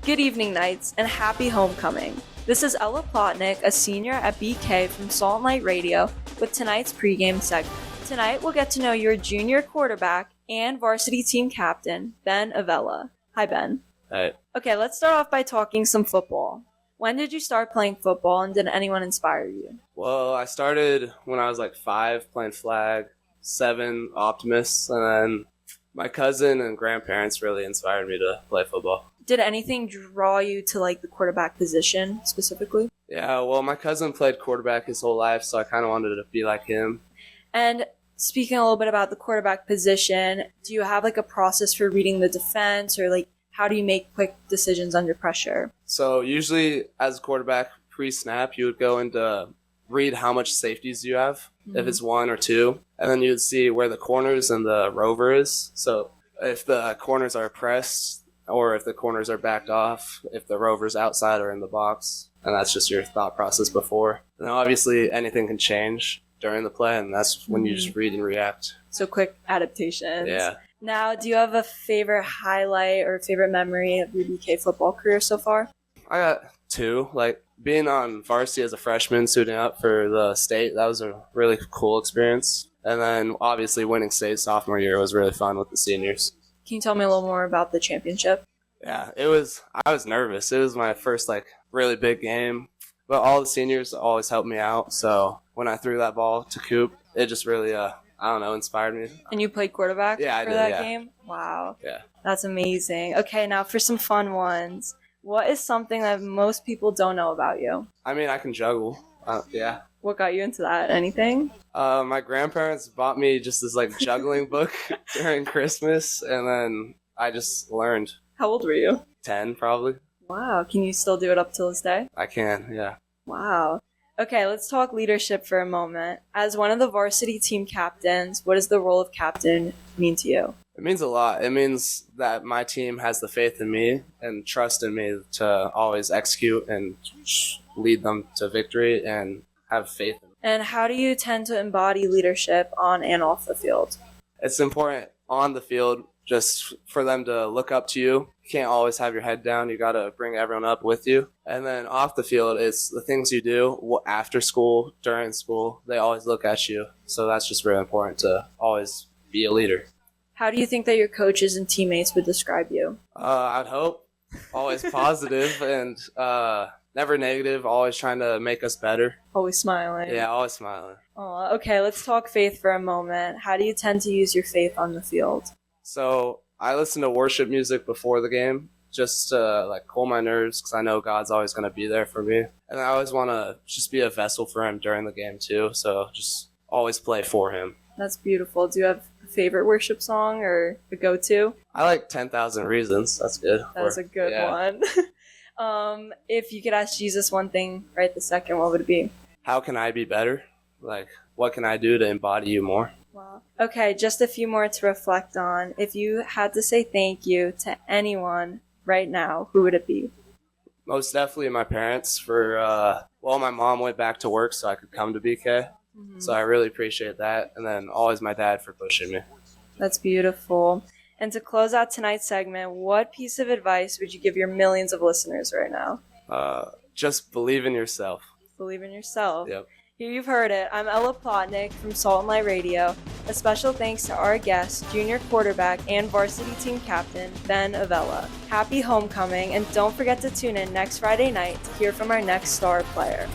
Good evening, Knights, and happy homecoming. This is Ella Plotnick, a senior at BK from Salt and Light Radio, with tonight's pregame segment. Tonight, we'll get to know your junior quarterback and varsity team captain, Ben Avella. Hi, Ben. Hi. Okay, let's start off by talking some football. When did you start playing football, and did anyone inspire you? Well, I started when I was like 5 playing flag, 7 Optimists, and then my cousin and grandparents really inspired me to play football. Did anything draw you to the quarterback position specifically? Yeah, well, my cousin played quarterback his whole life, so I kind of wanted to be like him. And speaking a little bit about the quarterback position, do you have a process for reading the defense, or how do you make quick decisions under pressure? So usually as a quarterback, pre-snap, you would go into read how much safeties you have, if it's 1 or 2, and then you would see where the corners and the rover is. So if the corners are pressed, or if the corners are backed off, if the rover's outside or in the box, and that's just your thought process before. And then obviously anything can change during the play, and that's when you just read and react. So quick adaptations. Yeah. Now, do you have a favorite highlight or favorite memory of your BK football career so far? I got 2. Being on varsity as a freshman, suiting up for the state, that was a really cool experience. And then obviously winning state sophomore year was really fun with the seniors. Can you tell me a little more about the championship? Yeah, I was nervous. It was my first really big game, but all the seniors always helped me out. So when I threw that ball to Coop, it just really, inspired me. And you played quarterback for that game? Wow. Yeah. That's amazing. Okay, now for some fun ones. What is something that most people don't know about you? I mean, I can juggle. Yeah. What got you into that? Anything? My grandparents bought me just this juggling book during Christmas, and then I just learned. How old were you? 10, probably. Wow. Can you still do it up till this day? I can, yeah. Wow. Okay, let's talk leadership for a moment. As one of the varsity team captains, what does the role of captain mean to you? It means a lot. It means that my team has the faith in me and trust in me to always execute and lead them to victory and have faith in me. And how do you tend to embody leadership on and off the field? It's important on the field just for them to look up to you. You can't always have your head down. You got to bring everyone up with you. And then off the field, it's the things you do after school, during school. They always look at you. So that's just really important to always be a leader. How do you think that your coaches and teammates would describe you? I'd hope always positive and never negative, always trying to make us better. Always smiling. Yeah, always smiling. Aw, okay, let's talk faith for a moment. How do you tend to use your faith on the field? So I listen to worship music before the game just to cool my nerves because I know God's always going to be there for me. And I always want to just be a vessel for him during the game too. So just always play for him. That's beautiful. Do you have a favorite worship song or a go-to? I like 10,000 Reasons. That's good. That's a good one. If you could ask Jesus one thing right this second, what would it be? How can I be better? What can I do to embody you more? Wow. Okay, just a few more to reflect on. If you had to say thank you to anyone right now, who would it be? Most definitely my parents for, my mom went back to work so I could come to BK. So I really appreciate that. And then always my dad for pushing me. That's beautiful. And to close out tonight's segment, what piece of advice would you give your millions of listeners right now? Just believe in yourself. Believe in yourself. Yep. Here you've heard it. I'm Ella Plotnick from Salt and Light Radio. A special thanks to our guest, junior quarterback and varsity team captain, Ben Avella. Happy homecoming, and don't forget to tune in next Friday night to hear from our next star player.